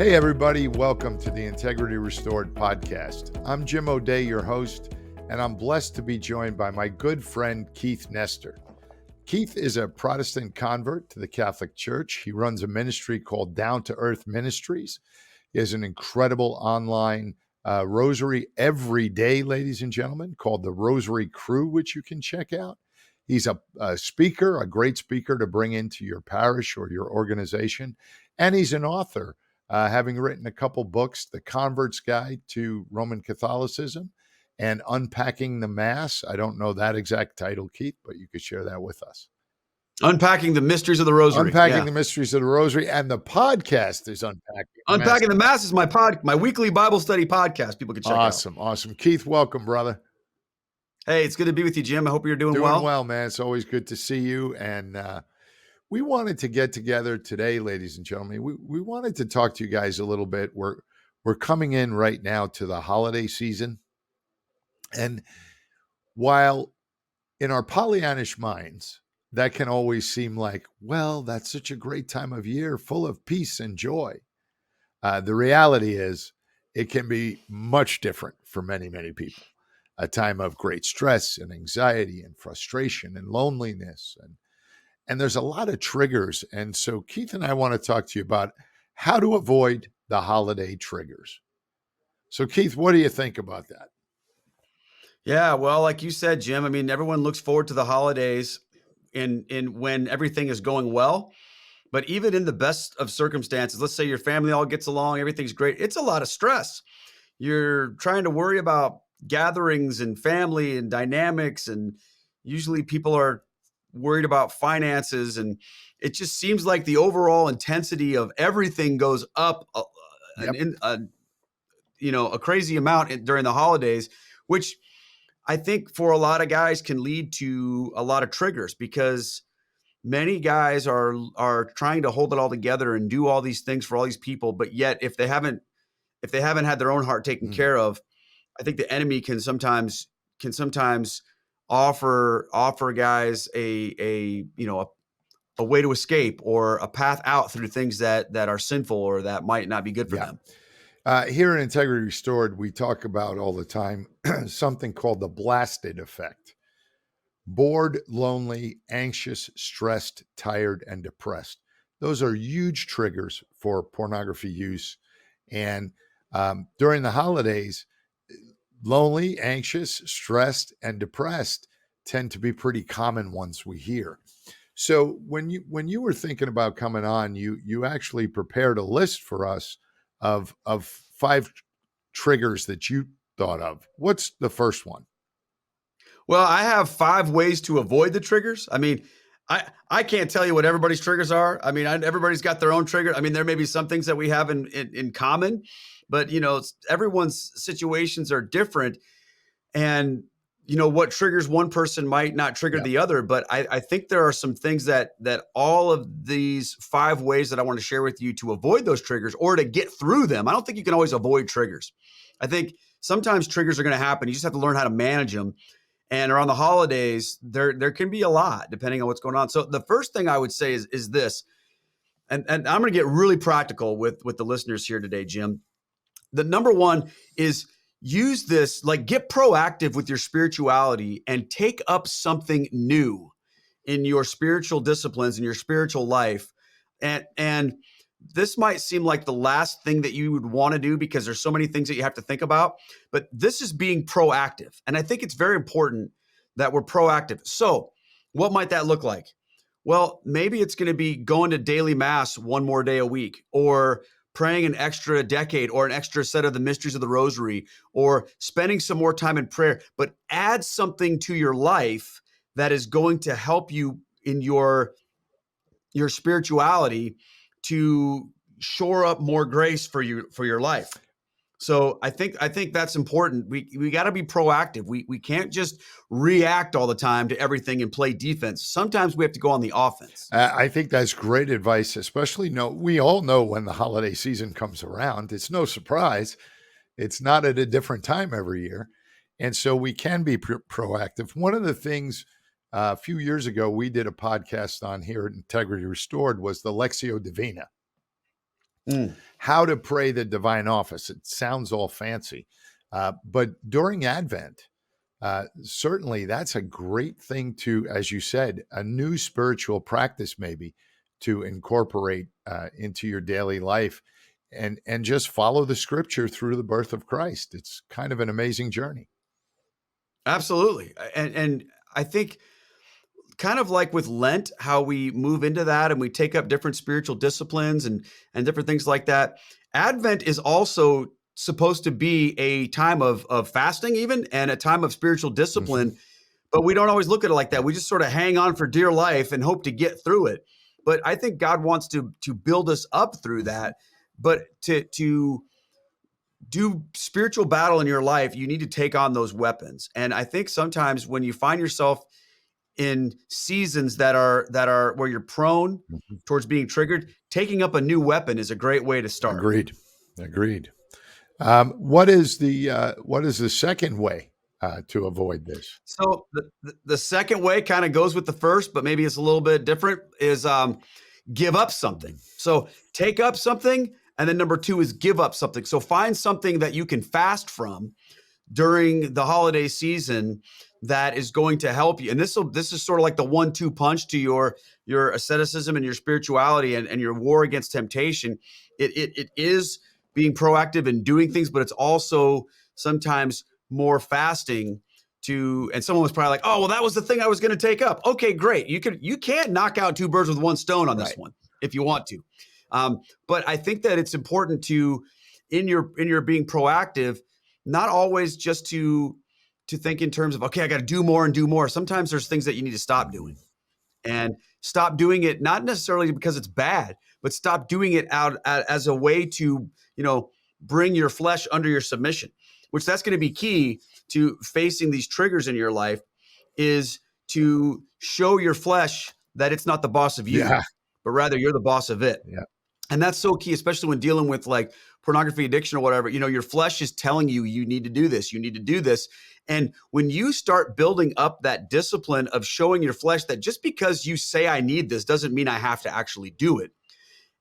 Hey, everybody. Welcome to the Integrity Restored podcast. I'm Jim O'Day, your host, and I'm blessed to be joined by my good friend, Keith Nestor. Keith is a Protestant convert to the Catholic Church. He runs a ministry called Down to Earth Ministries. He has an incredible online rosary every day, ladies and gentlemen, called the Rosary Crew, which you can check out. He's a speaker, a great speaker to bring into your parish or your organization, and he's an author. Having written a couple books, The Convert's Guide to Roman Catholicism and Unpacking the Mass. I don't know that exact title, Keith, but you could share that with us. Unpacking the Mysteries of the Rosary. Unpacking the Mysteries of the Rosary. And the podcast is Unpacking the Mass is my weekly Bible study podcast. People can check out. Awesome. Keith, welcome, brother. Hey, it's good to be with you, Jim. I hope you're doing well. Doing well, man. It's always good to see you. And we wanted to get together today, ladies and gentlemen. We wanted to talk to you guys a little bit. We're coming in right now to the holiday season. And while in our Pollyannish minds, that can always seem like, well, that's such a great time of year, full of peace and joy. The reality is it can be much different for many, many people. A time of great stress and anxiety and frustration and loneliness. And there's a lot of triggers. And so Keith and I want to talk to you about how to avoid the holiday triggers. So Keith, what do you think about that? Yeah, well, like you said, Jim, I mean, everyone looks forward to the holidays in when everything is going well. But even in the best of circumstances, let's say your family all gets along, everything's great. It's a lot of stress. You're trying to worry about gatherings and family and dynamics. And usually people are worried about finances. And it just seems like the overall intensity of everything goes up a crazy amount during the holidays, which I think for a lot of guys can lead to a lot of triggers because many guys are trying to hold it all together and do all these things for all these people. But yet if they haven't had their own heart taken care of, I think the enemy can sometimes offer guys a way to escape or a path out through things that are sinful or that might not be good for them. Here in Integrity Restored, we talk about all the time something called the blasted effect. Bored, lonely, anxious, stressed, tired, and depressed. Those are huge triggers for pornography use. And during the holidays, lonely, anxious, stressed, and depressed tend to be pretty common ones we hear. So when you were thinking about coming on, you actually prepared a list for us of 5 triggers that you thought of. What's the first one? Well, I have 5 ways to avoid the triggers. I mean, I can't tell you what everybody's triggers are. I mean, everybody's got their own trigger. I mean, there may be some things that we have in common, but everyone's situations are different. And what triggers one person might not trigger the other. But I think there are some things that all of these 5 ways that I want to share with you to avoid those triggers or to get through them. I don't think you can always avoid triggers. I think sometimes triggers are going to happen. You just have to learn how to manage them. And around the holidays, there can be a lot depending on what's going on. So the first thing I would say is this, and I'm going to get really practical with the listeners here today, Jim. The number one is use this, like get proactive with your spirituality and take up something new in your spiritual disciplines, in your spiritual life. And this might seem like the last thing that you would want to do because there's so many things that you have to think about, but this is being proactive. And I think it's very important that we're proactive. So what might that look like? Well, maybe it's going to be going to daily mass 1 more day a week, or praying an extra decade or an extra set of the mysteries of the rosary, or spending some more time in prayer, but add something to your life that is going to help you in your spirituality to shore up more grace for your life. So I think that's important. We got to be proactive. We can't just react all the time to everything and play defense. Sometimes we have to go on the offense. I think that's great advice, especially we all know when the holiday season comes around. It's no surprise. It's not at a different time every year. And so we can be proactive. One of the things a few years ago we did a podcast on here at Integrity Restored was the Lectio Divina. Mm. how to pray the divine office. It sounds all fancy, but during Advent, certainly that's a great thing to, as you said, a new spiritual practice maybe to incorporate into your daily life, and just follow the scripture through the birth of Christ. It's kind of an amazing journey. Absolutely. And I think kind of like with Lent, how we move into that and we take up different spiritual disciplines and different things like that. Advent is also supposed to be a time of fasting even and a time of spiritual Mhm. discipline, but we don't always look at it like that. We just sort of hang on for dear life and hope to get through it. But I think God wants to build us up through that. But to do spiritual battle in your life, you need to take on those weapons. And I think sometimes when you find yourself in seasons that are where you're prone Mhm. towards being triggered, taking up a new weapon is a great way to start. Agreed. Agreed. What is the second way to avoid this? So the second way kind of goes with the first, but maybe it's a little bit different, is give up something. Mhm. So take up something, and then number two is give up something. So find something that you can fast from during the holiday season that is going to help you. And this is sort of like the 1-2 punch to your asceticism and your spirituality and your war against temptation. It is being proactive and doing things, but it's also sometimes more fasting to, and someone was probably like, oh, well, that was the thing I was going to take up. Okay, great. You can't knock out two birds with one stone on this Right. one if you want to. But I think that it's important to, in your being proactive, not always just to think in terms of, okay, I got to do more and do more. Sometimes there's things that you need to stop Mhm. doing and stop doing it, not necessarily because it's bad, but stop doing it as a way to, bring your flesh under your submission, which that's going to be key to facing these triggers in your life, is to show your flesh that it's not the boss of you, Yeah. but rather you're the boss of it. Yeah. And that's so key, especially when dealing with like pornography addiction or whatever. Your flesh is telling you, you need to do this, you need to do this. And when you start building up that discipline of showing your flesh that just because you say I need this doesn't mean I have to actually do it.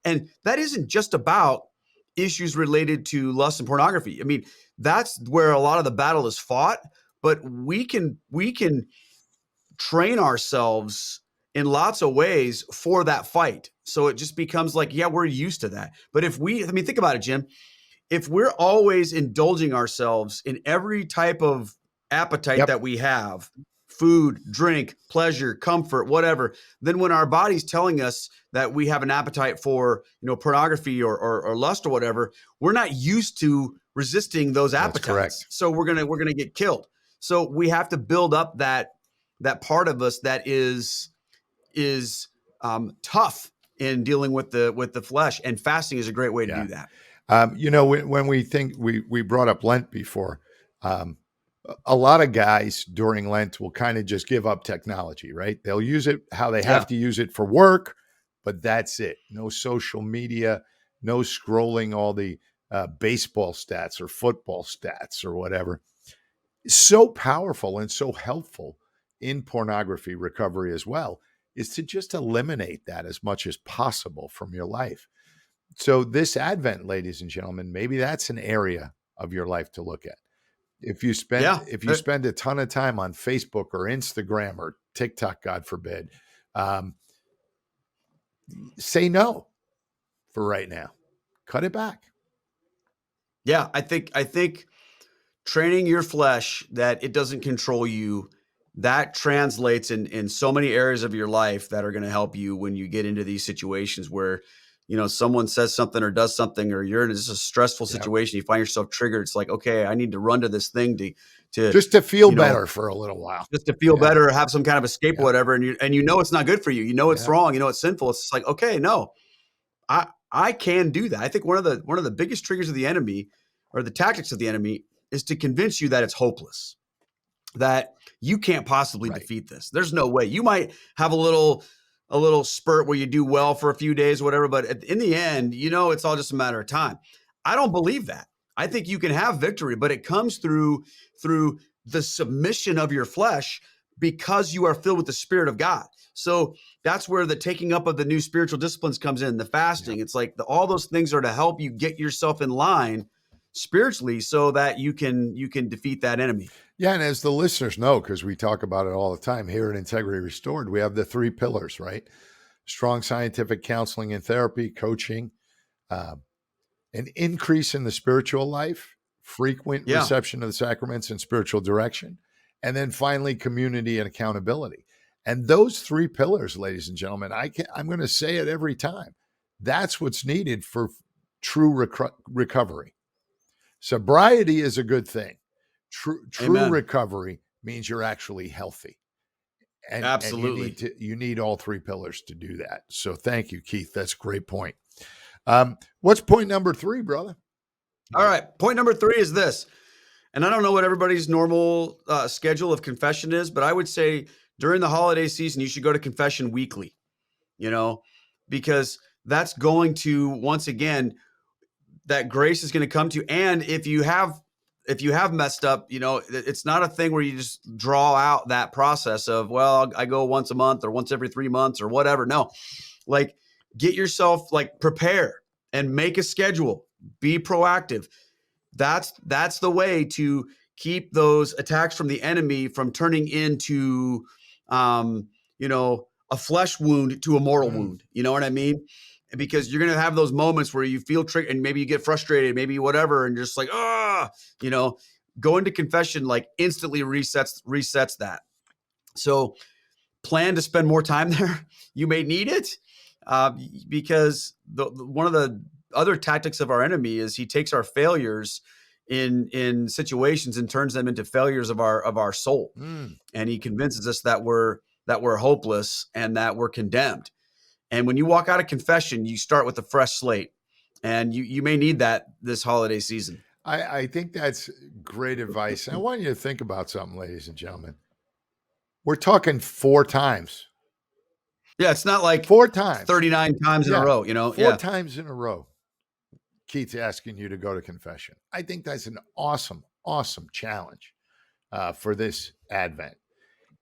And that isn't just about issues related to lust and pornography. I mean, that's where a lot of the battle is fought, but we can train ourselves in lots of ways for that fight. So it just becomes like, yeah, we're used to that. But I mean, think about it, Jim. If we're always indulging ourselves in every type of appetite Yep. that we have, food, drink, pleasure, comfort, whatever, then when our body's telling us that we have an appetite for, pornography or lust or whatever, we're not used to resisting those That's appetites. correct. So we're gonna get killed. So we have to build up that part of us that is tough in dealing with the flesh, and fasting is a great way to Yeah. do that. When we think we brought up Lent before, um, a lot of guys during Lent will kind of just give up technology, right? They'll use it how they have Yeah. to use it for work, but that's it. No social media, no scrolling all the baseball stats or football stats or whatever. So powerful and so helpful in pornography recovery as well is to just eliminate that as much as possible from your life. So this Advent, ladies and gentlemen, maybe that's an area of your life to look at. Yeah. If you spend a ton of time on Facebook or Instagram or TikTok, God forbid, um, say no for right now. Cut it back. Yeah, I think training your flesh that it doesn't control you, that translates in so many areas of your life that are going to help you when you get into these situations where, someone says something or does something, or you're in just a stressful Yeah, situation, you find yourself triggered. It's like, okay, I need to run to this thing to, just to feel you know, better for a little while. just to feel Yeah, better or have some kind of escape or yeah, whatever. And it's not good for you. It's yeah. wrong. It's sinful. It's just like, okay, no, I can do that. I think one of the biggest triggers of the enemy, or the tactics of the enemy, is to convince you that it's hopeless, that you can't possibly Right. defeat this. There's no way. You might have a little spurt where you do well for a few days, whatever, but in the end, it's all just a matter of time. I don't believe that. I think you can have victory, but it comes through the submission of your flesh, because you are filled with the Spirit of God. So that's where the taking up of the new spiritual disciplines comes in, the fasting. It's like all those things are to help you get yourself in line spiritually so that you can defeat that enemy. Yeah, and as the listeners know, because we talk about it all the time here at Integrity Restored, we have the 3 pillars, right? Strong scientific counseling and therapy, coaching, uh, an increase in the spiritual life, frequent Yeah. reception of the sacraments and spiritual direction, and then finally community and accountability. And those 3 pillars, ladies and gentlemen, I'm going to say it every time. That's what's needed for true recovery. Sobriety is a good thing. True recovery means you're actually healthy. And Absolutely. And you need all 3 pillars to do that. So thank you, Keith. That's a great point. What's point number 3, brother? All right. Point number 3 is this. And I don't know what everybody's normal schedule of confession is, but I would say during the holiday season, you should go to confession weekly, because that's going to, once again, that grace is going to come to you. And if you have messed up, it's not a thing where you just draw out that process of, well, I go once a month or once every 3 months or whatever. No, like get yourself prepare and make a schedule, be proactive. That's the way to keep those attacks from the enemy from turning into, a flesh wound to a moral wound. You know what I mean? Because you're going to have those moments where you feel triggered and maybe you get frustrated, maybe whatever. And just go into confession, instantly resets that. So plan to spend more time there. You may need it because one of the other tactics of our enemy is he takes our failures in situations and turns them into failures of our soul. And he convinces us that we're hopeless and that we're condemned. And when you walk out of confession, you start with a fresh slate, and you may need that this holiday season. I think that's great advice. I want you to think about something, ladies and gentlemen. We're talking 4 times. Yeah, it's not like 4 times, 39 times in a row, 4 times in a row. Keith's asking you to go to confession. I think that's an awesome, awesome challenge for this Advent.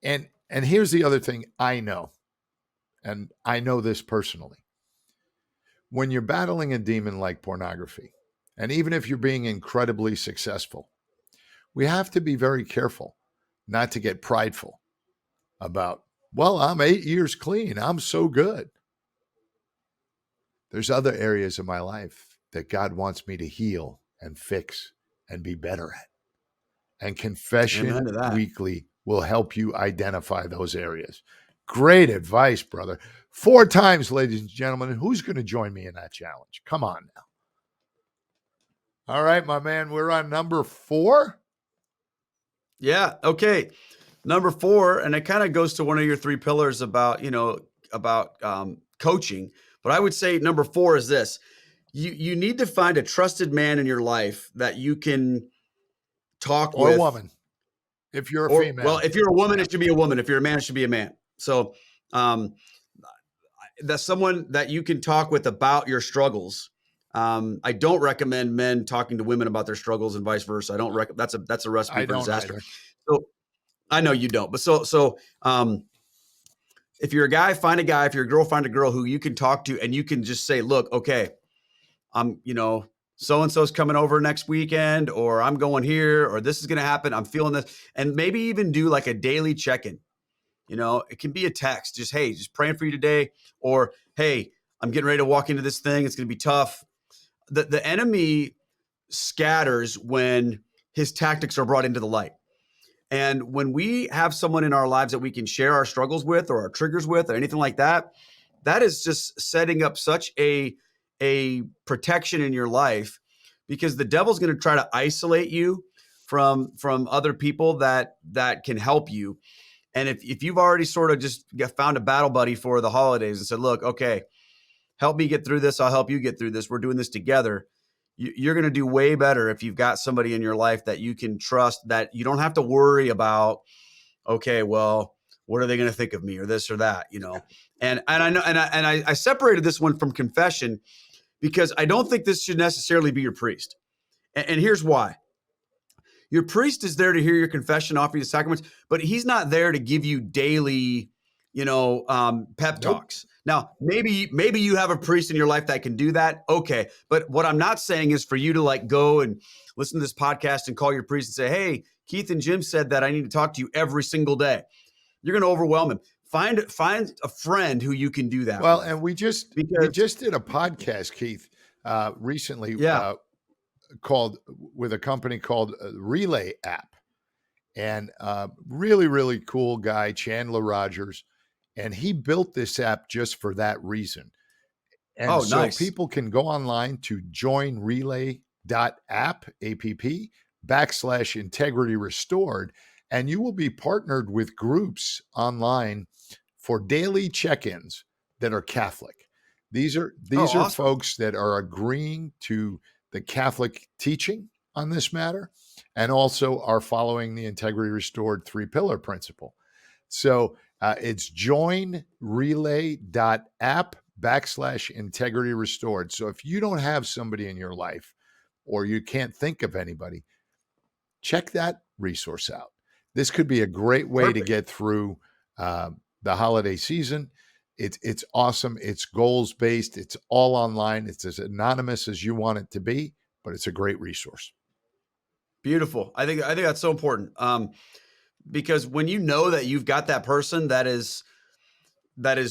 And here's the other thing I know, and I know this personally. When you're battling a demon like pornography, and even if you're being incredibly successful, we have to be very careful not to get prideful about, well, I'm 8 years clean. I'm so good. There's other areas of my life that God wants me to heal and fix and be better at. And confession weekly will help you identify those areas. Great advice, brother. 4 times, ladies and gentlemen. Who's going to join me in that challenge? Come on now. All right, my man, we're on number 4. Yeah. Okay. Number 4, and it kind of goes to one of your 3 pillars about coaching. But I would say number 4 is this. You need to find a trusted man in your life that you can talk with. Or a woman, if you're a female. Well, if you're a woman, it should be a woman. If you're a man, it should be a man. So that's someone that you can talk with about your struggles. I don't recommend men talking to women about their struggles and vice versa. I don't recommend. That's a recipe for disaster. Either. So I know you don't, but so if you're a guy, find a guy. If you're a girl, find a girl who you can talk to, and you can just say, look, okay, so-and-so's coming over next weekend, or I'm going here, or this is going to happen. I'm feeling this. And maybe even do a daily check-in. It can be a text, just, hey, just praying for you today. Or, hey, I'm getting ready to walk into this thing. It's going to be tough. The enemy scatters when his tactics are brought into the light. And when we have someone in our lives that we can share our struggles with or our triggers with or anything like that, that is just setting up such a protection in your life, because the devil's going to try to isolate you from other people that can help you. And if you've already sort of just found a battle buddy for the holidays and said, look, okay, help me get through this, I'll help you get through this, we're doing this together, you're going to do way better if you've got somebody in your life that you can trust, that you don't have to worry about, okay, well, what are they going to think of me, or this or that, And I know, and I separated this one from confession because I don't think this should necessarily be your priest. And here's why. Your priest is there to hear your confession, offer you the sacraments, but he's not there to give you daily, pep Nope. talks. Now, maybe you have a priest in your life that can do that. Okay. But what I'm not saying is for you to like go and listen to this podcast and call your priest and say, hey, Keith and Jim said that I need to talk to you every single day. You're going to overwhelm him. Find a friend who you can do that Well, with. and we just did a podcast, Keith, recently, Yeah. called with a company called Relay App, and really, really cool guy, Chandler Rogers, and he built this app just for that reason. And Oh, so nice. people can go online to joinrelay.app/integrity restored, and you will be partnered with groups online for daily check-ins that are Catholic. These are Oh, these are awesome. folks that are agreeing to the Catholic teaching on this matter and also are following the Integrity Restored 3-pillar principle. So it's joinrelay.app/integrity restored. So if you don't have somebody in your life or you can't think of anybody, check that resource out. This could be a great way to Perfect. get through the holiday season. It's awesome. It's goals based. It's all online. It's as anonymous as you want it to be, but it's a great resource. Beautiful. I think that's so important. Because when you know that you've got that person that is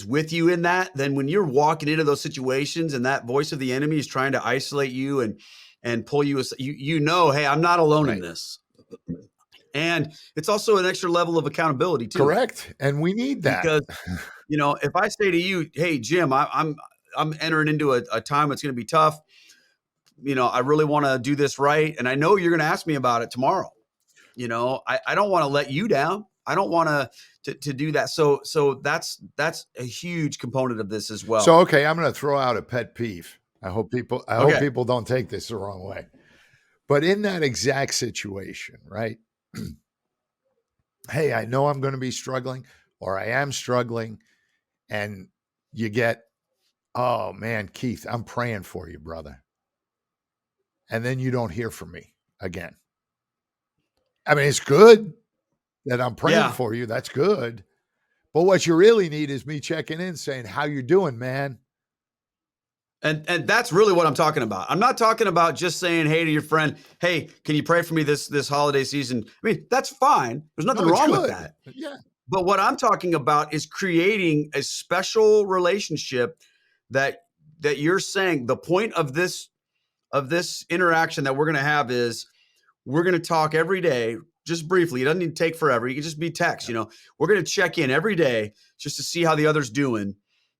with you in that, then when you're walking into those situations and that voice of the enemy is trying to isolate you and pull you, hey, I'm not alone in this. And it's also an extra level of accountability too. Correct. And we need that. Because, if I say to you, hey, Jim, I'm entering into a time that's going to be tough. I really want to do this right. And I know you're going to ask me about it tomorrow. I don't want to let you down. I don't want to do that. So that's a huge component of this as well. So, okay, I'm going to throw out a pet peeve. I hope people don't take this the wrong way. But in that exact situation, right? Hey, I know I'm going to be struggling or I am struggling. And you get, oh man, Keith, I'm praying for you, brother. And then you don't hear from me again. I mean, it's good that I'm praying for you. That's good. But what you really need is me checking in saying, how you doing, man? And that's really what I'm talking about. I'm not talking about just saying, hey, to your friend, hey, can you pray for me this holiday season? I mean, that's fine. There's nothing wrong with that. Yeah. But what I'm talking about is creating a special relationship that you're saying the point of this interaction that we're going to have is we're going to talk every day, just briefly. It doesn't need to take forever. You can just be text, we're going to check in every day just to see how the other's doing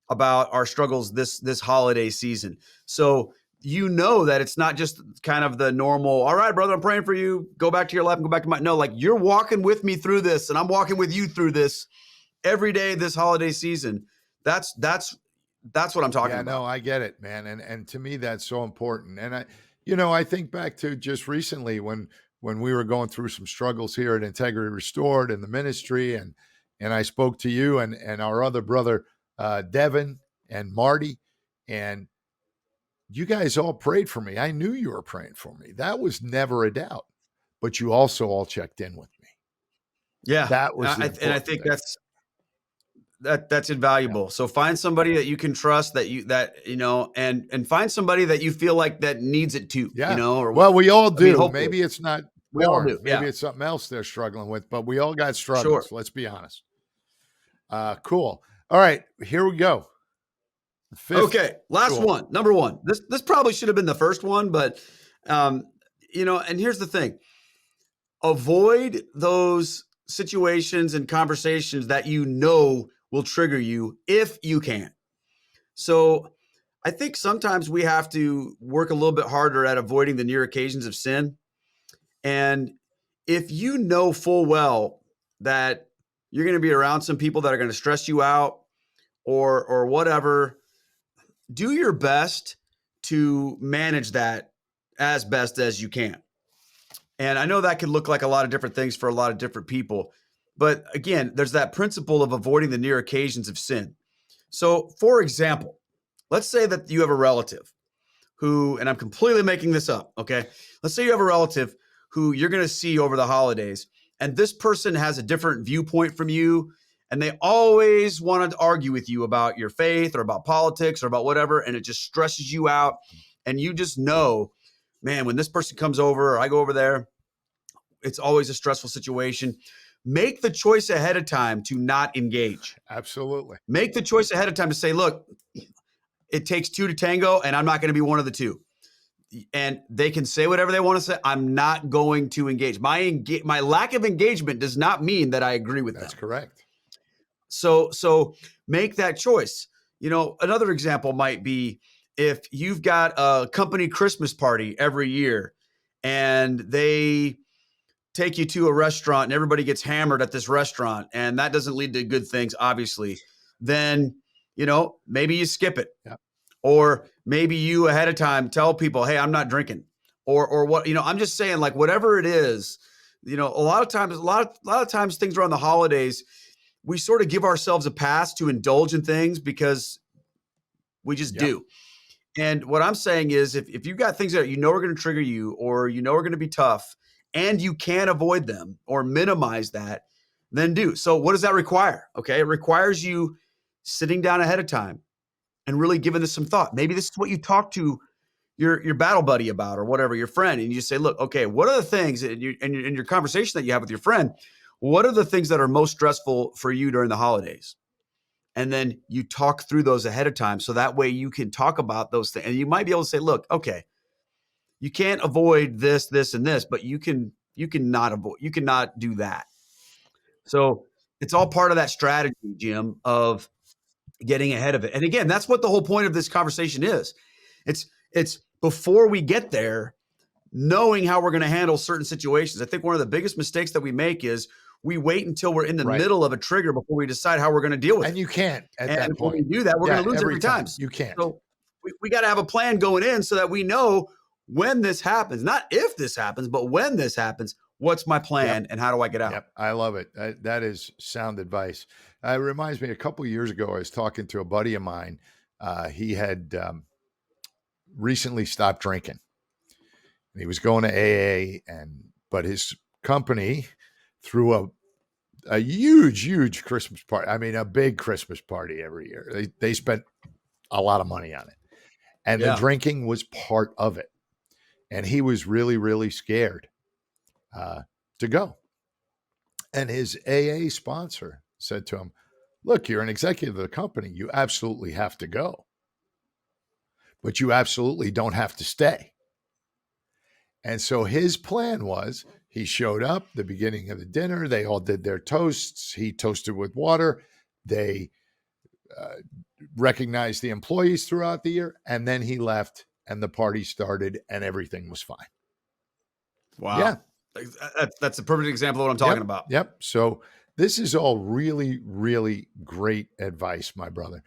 about our struggles this holiday season. So, that it's not just kind of the normal, all right, brother, I'm praying for you. Go back to your life and go back to no, like you're walking with me through this and I'm walking with you through this every day this holiday season. That's what I'm talking about. No, I get it, man. And to me, that's so important. And I think back to just recently when we were going through some struggles here at Integrity Restored in the ministry, and I spoke to you and our other brother, Devin and Marty, and you guys all prayed for me. I knew you were praying for me. That was never a doubt. But you also all checked in with me. Yeah. That was and I think that's invaluable. So find somebody that you can trust and find somebody that you feel like that needs it too, well, we all do. Maybe it's not we all do. Maybe it's something else they're struggling with, but we all got struggles. Sure. Let's be honest. Cool. All right, here we go. Okay, last one, number one. This probably should have been the first one, but and here's the thing. Avoid those situations and conversations that will trigger you if you can. So I think sometimes we have to work a little bit harder at avoiding the near occasions of sin. And if you know full well that you're going to be around some people that are going to stress you out or whatever, do your best to manage that as best as you can. And I know that could look like a lot of different things for a lot of different people. But again, there's that principle of avoiding the near occasions of sin. So, for example, let's say that you have a relative who, and I'm completely making this up, okay? Let's say you have a relative who you're going to see over the holidays, and this person has a different viewpoint from you, and they always want to argue with you about your faith or about politics or about whatever, and it just stresses you out, and you just know, man, when this person comes over or I go over there, it's always a stressful situation. Make the choice ahead of time to not engage. Absolutely. Make the choice ahead of time to say, look, it takes two to tango, and I'm not going to be one of the two. And they can say whatever they want to say. I'm not going to engage. My lack of engagement does not mean that I agree with them. That's correct. So make that choice. Another example might be if you've got a company Christmas party every year and they take you to a restaurant and everybody gets hammered at this restaurant, and that doesn't lead to good things, obviously, then, maybe you skip it. Yeah. Or maybe you ahead of time tell people, hey, I'm not drinking, or what, I'm just saying, like, whatever it is, a lot of times things around the holidays, we sort of give ourselves a pass to indulge in things because we just do. And what I'm saying is if you've got things that are going to trigger you, or are going to be tough, and you can avoid them or minimize that, then do. So what does that require? Okay. It requires you sitting down ahead of time and really giving this some thought. Maybe this is what you talk to your battle buddy about, or whatever, your friend. And you say, look, okay, what are the things in your conversation that you have with your friend? What are the things that are most stressful for you during the holidays? And then you talk through those ahead of time. So that way you can talk about those things. And you might be able to say, look, okay, you can't avoid this, this, and this, but you cannot do that. So it's all part of that strategy, Jim, of getting ahead of it. And again, that's what the whole point of this conversation is. It's before we get there, knowing how we're going to handle certain situations. I think one of the biggest mistakes that we make is we wait until we're in the middle of a trigger before we decide how we're going to deal with it. And you can't at that point. When we do that, we're going to lose every time. You can't. So we got to have a plan going in so that we know when this happens, not if this happens, but when this happens, what's my plan and how do I get out? Yep. I love it. That is sound advice. It reminds me, a couple of years ago, I was talking to a buddy of mine. He had recently stopped drinking. He was going to AA, but his company threw a huge Christmas party. I mean, a big Christmas party every year. They spent a lot of money on it, and the drinking was part of it. And he was really, really scared to go. And his AA sponsor said to him, look, you're an executive of the company. You absolutely have to go, but you absolutely don't have to stay. And so his plan was, he showed up the beginning of the dinner. They all did their toasts. He toasted with water. They recognized the employees throughout the year. And then he left and the party started and everything was fine. Wow. Yeah. That's a perfect example of what I'm talking about. Yep. So this is all really, really great advice, my brother.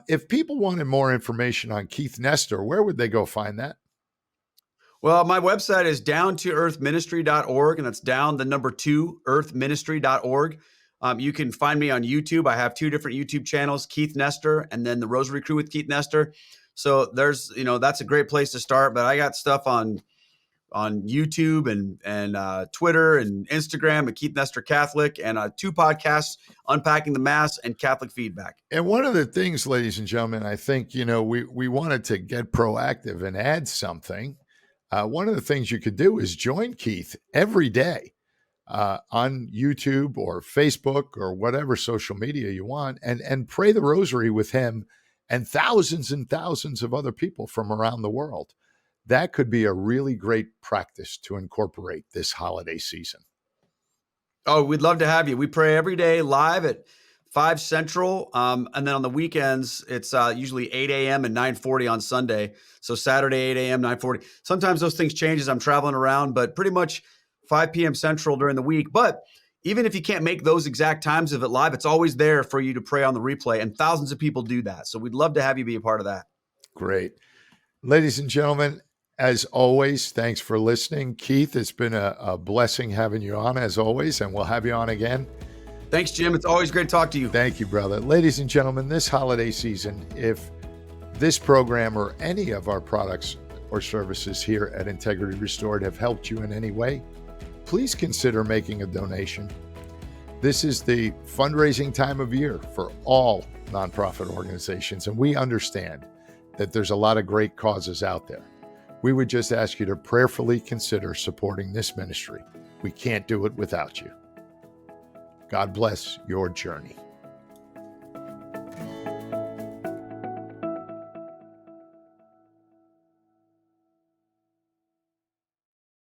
If people wanted more information on Keith Nestor, where would they go find that? Well, my website is downtoearthministry.org, and that's down the number 2 earthministry.org. You can find me on YouTube. I have 2 different YouTube channels, Keith Nestor and then the Rosary Crew with Keith Nestor. So there's, that's a great place to start, but I got stuff on YouTube and Twitter and Instagram at Keith Nestor Catholic, and 2 podcasts, Unpacking the Mass and Catholic Feedback. And one of the things, ladies and gentlemen, I think, we wanted to get proactive and add something. One of the things you could do is join Keith every day on YouTube or Facebook or whatever social media you want, and pray the rosary with him and thousands of other people from around the world. That could be a really great practice to incorporate this holiday season. Oh, we'd love to have you. We pray every day live at 5 Central. And then on the weekends, it's usually 8 a.m. and 9:40 on Sunday. So Saturday, 8 a.m., 9:40. Sometimes those things change as I'm traveling around, but pretty much 5 p.m. Central during the week. But even if you can't make those exact times of it live, it's always there for you to pray on the replay. And thousands of people do that. So we'd love to have you be a part of that. Great. Ladies and gentlemen, as always, thanks for listening. Keith, it's been a blessing having you on as always, and we'll have you on again. Thanks, Jim. It's always great to talk to you. Thank you, brother. Ladies and gentlemen, this holiday season, if this program or any of our products or services here at Integrity Restored have helped you in any way, please consider making a donation. This is the fundraising time of year for all nonprofit organizations, and we understand that there's a lot of great causes out there. We would just ask you to prayerfully consider supporting this ministry. We can't do it without you. God bless your journey.